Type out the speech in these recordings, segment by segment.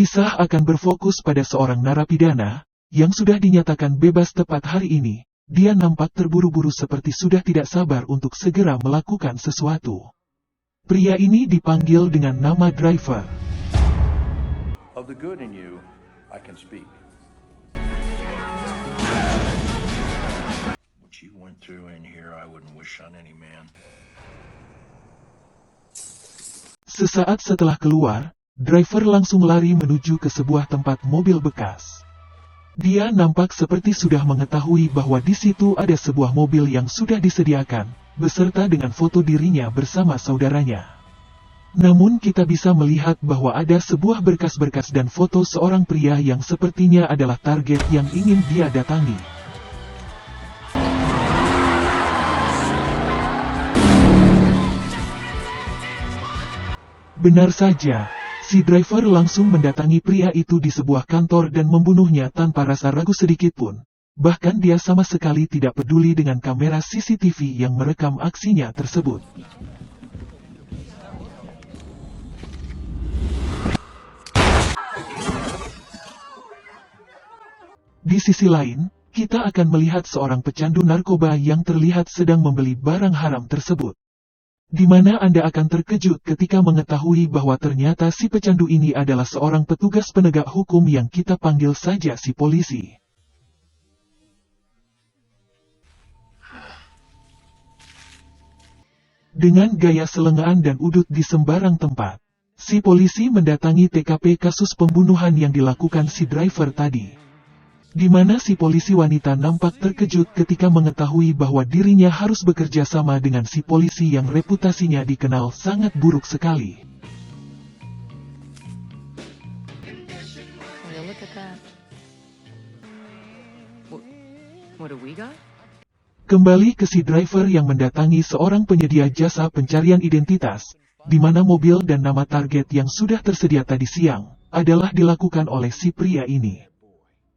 Kisah akan berfokus pada seorang narapidana yang sudah dinyatakan bebas tepat hari ini. Dia nampak terburu-buru seperti sudah tidak sabar untuk segera melakukan sesuatu. Pria ini dipanggil dengan nama Driver. Of the good in you, I can speak. What you went through in here, I wouldn't wish on any man. Sesaat setelah keluar, Driver langsung lari menuju ke sebuah tempat mobil bekas. Dia nampak seperti sudah mengetahui bahwa di situ ada sebuah mobil yang sudah disediakan, beserta dengan foto dirinya bersama saudaranya. Namun kita bisa melihat bahwa ada sebuah berkas-berkas dan foto seorang pria yang sepertinya adalah target yang ingin dia datangi. Benar saja, si Driver langsung mendatangi pria itu di sebuah kantor dan membunuhnya tanpa rasa ragu sedikitpun. Bahkan dia sama sekali tidak peduli dengan kamera CCTV yang merekam aksinya tersebut. Di sisi lain, kita akan melihat seorang pecandu narkoba yang terlihat sedang membeli barang haram tersebut. Di mana Anda akan terkejut ketika mengetahui bahwa ternyata si pecandu ini adalah seorang petugas penegak hukum yang kita panggil saja si polisi. Dengan gaya selengean dan udut di sembarang tempat, si polisi mendatangi TKP kasus pembunuhan yang dilakukan si Driver tadi. Di mana si polisi wanita nampak terkejut ketika mengetahui bahwa dirinya harus bekerja sama dengan si polisi yang reputasinya dikenal sangat buruk sekali. Kembali ke si Driver yang mendatangi seorang penyedia jasa pencarian identitas, di mana mobil dan nama target yang sudah tersedia tadi siang adalah dilakukan oleh si pria ini.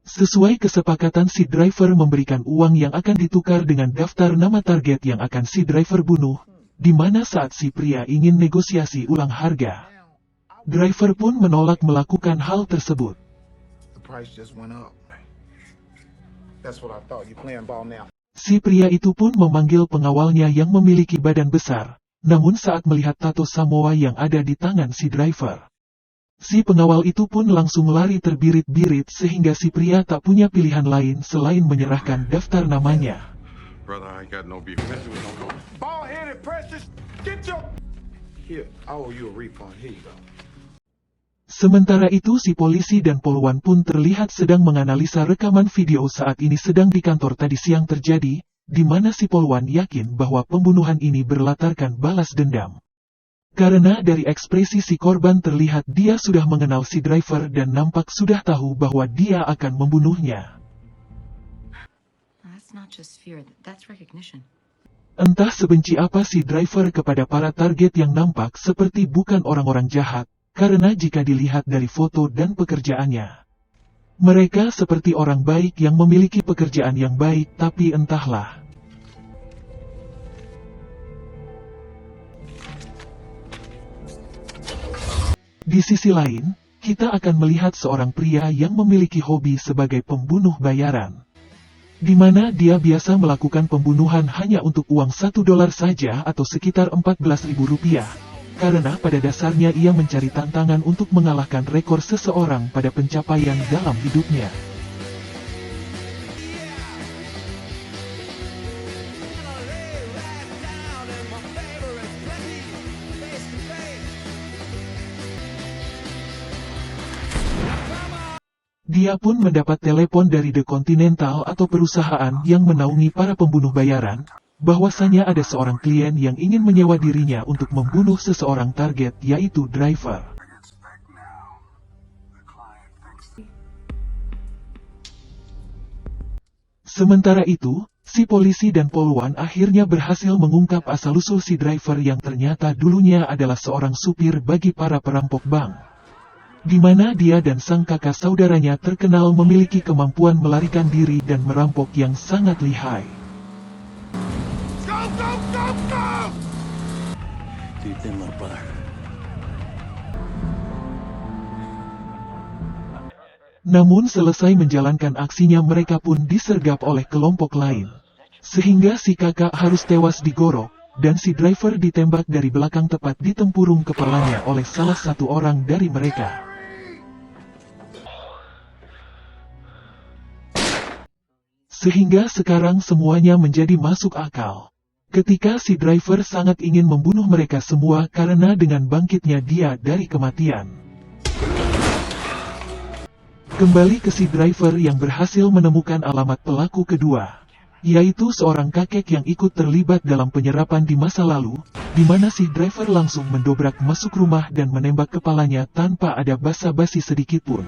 Sesuai kesepakatan si Driver memberikan uang yang akan ditukar dengan daftar nama target yang akan si Driver bunuh, di mana saat si pria ingin negosiasi ulang harga, Driver pun menolak melakukan hal tersebut. Si pria itu pun memanggil pengawalnya yang memiliki badan besar, namun saat melihat tato Samoa yang ada di tangan si Driver, si pengawal itu pun langsung lari terbirit-birit sehingga si pria tak punya pilihan lain selain menyerahkan daftar namanya. Sementara itu si polisi dan poluan pun terlihat sedang menganalisa rekaman video saat ini sedang di kantor tadi siang terjadi, di mana si poluan yakin bahwa pembunuhan ini berlatarkan balas dendam. Karena dari ekspresi si korban terlihat dia sudah mengenal si Driver dan nampak sudah tahu bahwa dia akan membunuhnya. Entah sebenci apa si Driver kepada para target yang nampak seperti bukan orang-orang jahat, karena jika dilihat dari foto dan pekerjaannya, mereka seperti orang baik yang memiliki pekerjaan yang baik, tapi entahlah. Di sisi lain, kita akan melihat seorang pria yang memiliki hobi sebagai pembunuh bayaran. Di mana dia biasa melakukan pembunuhan hanya untuk uang $1 saja atau sekitar Rp14.000. Karena pada dasarnya ia mencari tantangan untuk mengalahkan rekor seseorang pada pencapaian dalam hidupnya. Dia pun mendapat telepon dari The Continental atau perusahaan yang menaungi para pembunuh bayaran, bahwasanya ada seorang klien yang ingin menyewa dirinya untuk membunuh seseorang target yaitu Driver. Sementara itu, si polisi dan poluan akhirnya berhasil mengungkap asal-usul si Driver yang ternyata dulunya adalah seorang supir bagi para perampok bank. Di mana dia dan sang kakak saudaranya terkenal memiliki kemampuan melarikan diri dan merampok yang sangat lihai. Namun selesai menjalankan aksinya mereka pun disergap oleh kelompok lain. Sehingga si kakak harus tewas digorok, dan si driver ditembak dari belakang tepat di tempurung kepalanya oleh salah satu orang dari mereka. Sehingga sekarang semuanya menjadi masuk akal. Ketika si driver sangat ingin membunuh mereka semua karena dengan bangkitnya dia dari kematian. Kembali ke si driver yang berhasil menemukan alamat pelaku kedua, yaitu seorang kakek yang ikut terlibat dalam penyerapan di masa lalu, di mana si driver langsung mendobrak masuk rumah dan menembak kepalanya tanpa ada basa-basi sedikitpun.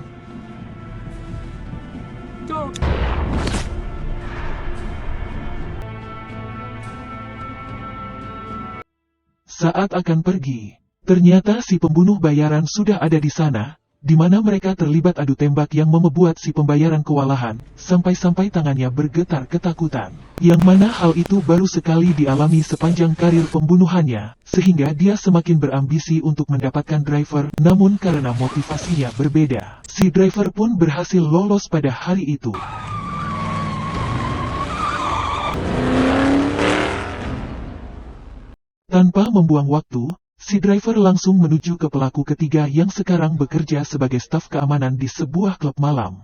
Saat akan pergi, ternyata si pembunuh bayaran sudah ada di sana, di mana mereka terlibat adu tembak yang membuat si pembayaran kewalahan, sampai-sampai tangannya bergetar ketakutan. Yang mana hal itu baru sekali dialami sepanjang karir pembunuhannya, sehingga dia semakin berambisi untuk mendapatkan driver, namun karena motivasinya berbeda, si driver pun berhasil lolos pada hari itu. Tanpa membuang waktu, si driver langsung menuju ke pelaku ketiga yang sekarang bekerja sebagai staf keamanan di sebuah klub malam.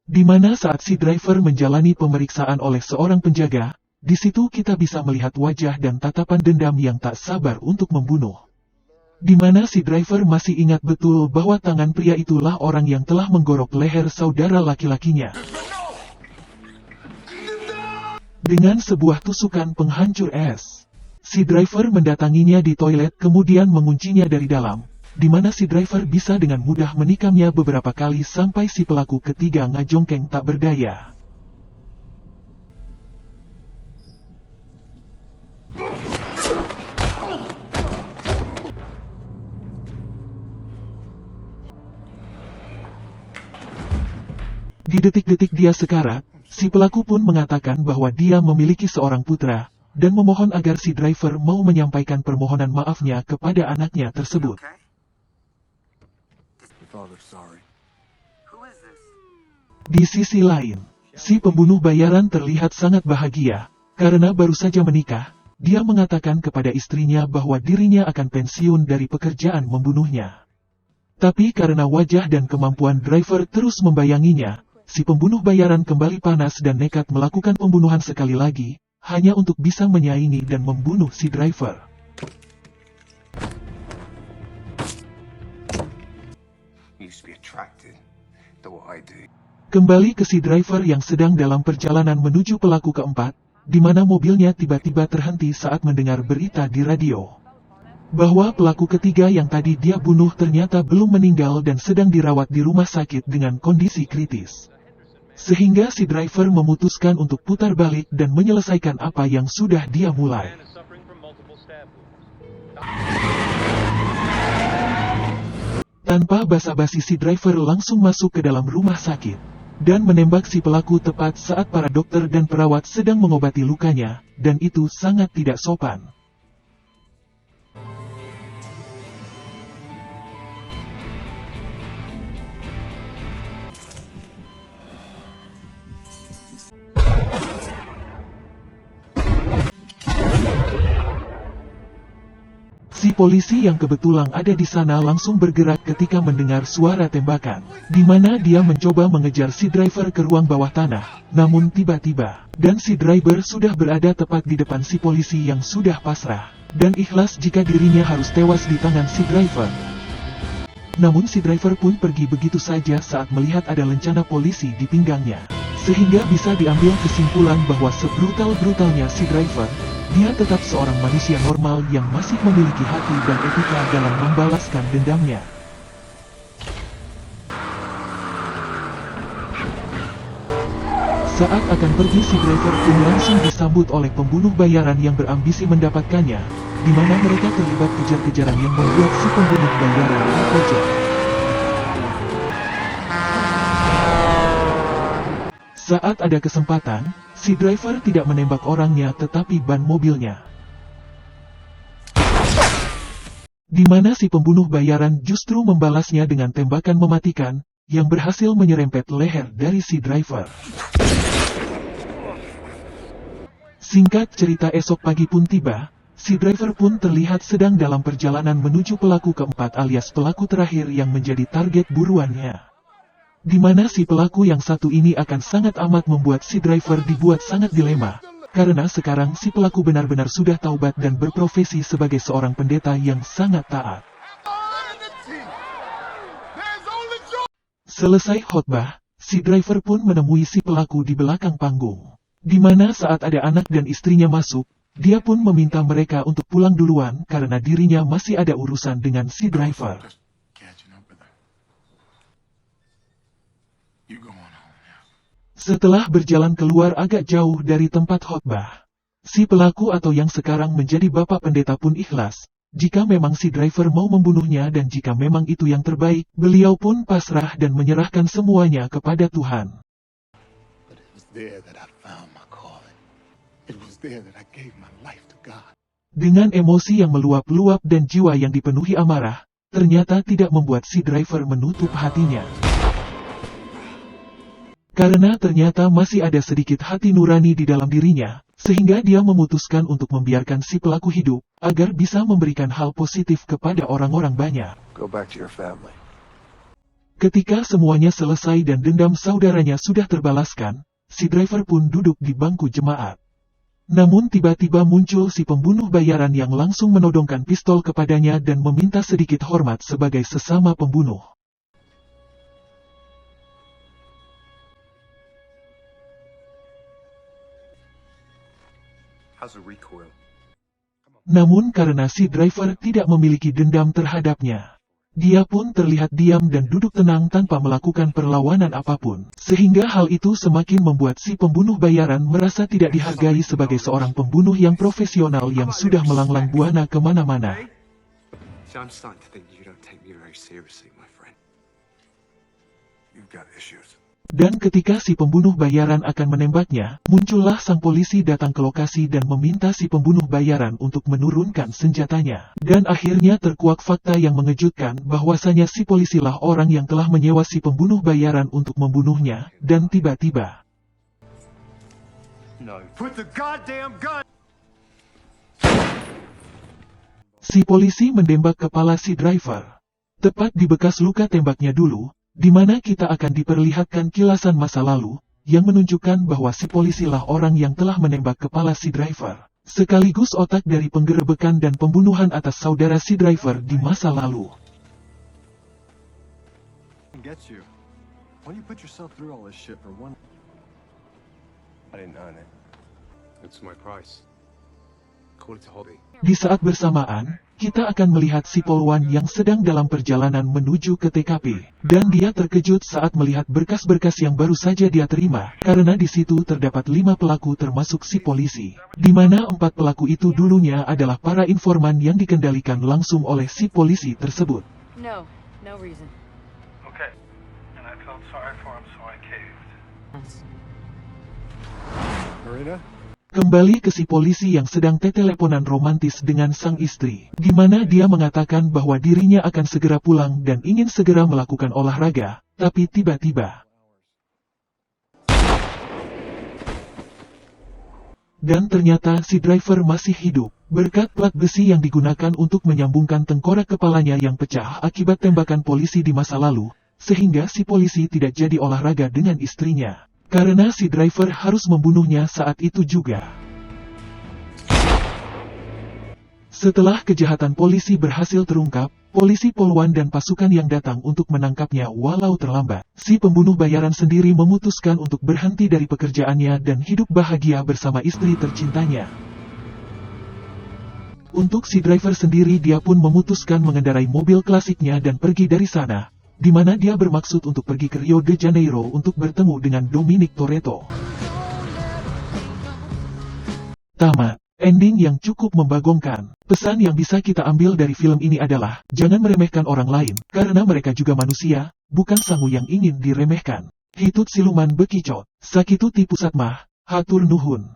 Di mana saat si driver menjalani pemeriksaan oleh seorang penjaga, di situ kita bisa melihat wajah dan tatapan dendam yang tak sabar untuk membunuh. Di mana si driver masih ingat betul bahwa tangan pria itulah orang yang telah menggorok leher saudara laki-lakinya dengan sebuah tusukan penghancur es. Si driver mendatanginya di toilet kemudian menguncinya dari dalam, di mana si driver bisa dengan mudah menikamnya beberapa kali sampai si pelaku ketiga ngajongkeng tak berdaya. Di detik-detik dia sekarat, si pelaku pun mengatakan bahwa dia memiliki seorang putra, dan memohon agar si driver mau menyampaikan permohonan maafnya kepada anaknya tersebut. Di sisi lain, si pembunuh bayaran terlihat sangat bahagia, karena baru saja menikah. Dia mengatakan kepada istrinya bahwa dirinya akan pensiun dari pekerjaan membunuhnya. Tapi karena wajah dan kemampuan driver terus membayanginya, si pembunuh bayaran kembali panas dan nekat melakukan pembunuhan sekali lagi, hanya untuk bisa menyaingi dan membunuh si driver. Kembali ke si driver yang sedang dalam perjalanan menuju pelaku keempat, di mana mobilnya tiba-tiba terhenti saat mendengar berita di radio bahwa pelaku ketiga yang tadi dia bunuh ternyata belum meninggal dan sedang dirawat di rumah sakit dengan kondisi kritis. Sehingga si driver memutuskan untuk putar balik dan menyelesaikan apa yang sudah dia mulai. Tanpa basa-basi si driver langsung masuk ke dalam rumah sakit, dan menembak si pelaku tepat saat para dokter dan perawat sedang mengobati lukanya, dan itu sangat tidak sopan. Si polisi yang kebetulan ada di sana langsung bergerak ketika mendengar suara tembakan, di mana dia mencoba mengejar si driver ke ruang bawah tanah, namun tiba-tiba, dan si driver sudah berada tepat di depan si polisi yang sudah pasrah, dan ikhlas jika dirinya harus tewas di tangan si driver. Namun si driver pun pergi begitu saja saat melihat ada lencana polisi di pinggangnya, sehingga bisa diambil kesimpulan bahwa sebrutal-brutalnya si driver, dia tetap seorang manusia normal yang masih memiliki hati dan etika dalam membalaskan dendamnya. Saat akan pergi si driver pun langsung disambut oleh pembunuh bayaran yang berambisi mendapatkannya, di mana mereka terlibat kejar-kejaran yang membuat si pembunuh bayaran terpojok. Saat ada kesempatan, si driver tidak menembak orangnya tetapi ban mobilnya. Di mana si pembunuh bayaran justru membalasnya dengan tembakan mematikan, yang berhasil menyerempet leher dari si driver. Singkat cerita, esok pagi pun tiba, si driver pun terlihat sedang dalam perjalanan menuju pelaku keempat alias pelaku terakhir yang menjadi target buruannya. Di mana si pelaku yang satu ini akan sangat amat membuat si driver dibuat sangat dilema. Karena sekarang si pelaku benar-benar sudah taubat dan berprofesi sebagai seorang pendeta yang sangat taat. Selesai khotbah, si driver pun menemui si pelaku di belakang panggung. Di mana saat ada anak dan istrinya masuk, dia pun meminta mereka untuk pulang duluan karena dirinya masih ada urusan dengan si driver. Setelah berjalan keluar agak jauh dari tempat khotbah, si pelaku atau yang sekarang menjadi bapak pendeta pun ikhlas. Jika memang si driver mau membunuhnya dan jika memang itu yang terbaik, beliau pun pasrah dan menyerahkan semuanya kepada Tuhan. Dengan emosi yang meluap-luap dan jiwa yang dipenuhi amarah, ternyata tidak membuat si driver menutup hatinya. Karena ternyata masih ada sedikit hati nurani di dalam dirinya, sehingga dia memutuskan untuk membiarkan si pelaku hidup, agar bisa memberikan hal positif kepada orang-orang banyak. Ketika semuanya selesai dan dendam saudaranya sudah terbalaskan, si driver pun duduk di bangku jemaat. Namun tiba-tiba muncul si pembunuh bayaran yang langsung menodongkan pistol kepadanya dan meminta sedikit hormat sebagai sesama pembunuh. Namun karena si driver tidak memiliki dendam terhadapnya, dia pun terlihat diam dan duduk tenang tanpa melakukan perlawanan apapun. Sehingga hal itu semakin membuat si pembunuh bayaran merasa tidak dihargai sebagai seorang pembunuh yang profesional yang sudah melanglang buana kemana-mana. Dan ketika si pembunuh bayaran akan menembaknya, muncullah sang polisi datang ke lokasi dan meminta si pembunuh bayaran untuk menurunkan senjatanya. Dan akhirnya terkuak fakta yang mengejutkan bahwasanya si polisilah orang yang telah menyewa si pembunuh bayaran untuk membunuhnya, dan tiba-tiba si polisi menembak kepala si driver. Tepat di bekas luka tembaknya dulu, di mana kita akan diperlihatkan kilasan masa lalu, yang menunjukkan bahwa si polisilah orang yang telah menembak kepala si driver, sekaligus otak dari penggerebekan dan pembunuhan atas saudara si driver di masa lalu. Di saat bersamaan, kita akan melihat si polwan yang sedang dalam perjalanan menuju ke TKP, dan dia terkejut saat melihat berkas-berkas yang baru saja dia terima, karena di situ terdapat 5 pelaku termasuk si polisi, di mana 4 pelaku itu dulunya adalah para informan yang dikendalikan langsung oleh si polisi tersebut. No reason. Okay, and I felt sorry for him, so I caved. Marina? Kembali ke si polisi yang sedang teteleponan romantis dengan sang istri, di mana dia mengatakan bahwa dirinya akan segera pulang dan ingin segera melakukan olahraga, tapi tiba-tiba dan ternyata si driver masih hidup, berkat plat besi yang digunakan untuk menyambungkan tengkorak kepalanya yang pecah akibat tembakan polisi di masa lalu, sehingga si polisi tidak jadi olahraga dengan istrinya. Karena si driver harus membunuhnya saat itu juga. Setelah kejahatan polisi berhasil terungkap, polisi polwan dan pasukan yang datang untuk menangkapnya walau terlambat, si pembunuh bayaran sendiri memutuskan untuk berhenti dari pekerjaannya dan hidup bahagia bersama istri tercintanya. Untuk si driver sendiri, dia pun memutuskan mengendarai mobil klasiknya dan pergi dari sana, di mana dia bermaksud untuk pergi ke Rio de Janeiro untuk bertemu dengan Dominic Toretto. Tamat. Ending yang cukup membagongkan. Pesan yang bisa kita ambil dari film ini adalah, jangan meremehkan orang lain, karena mereka juga manusia, bukan sangu yang ingin diremehkan. Hitut siluman bekicot, sakitu tipu satmah, hatur nuhun.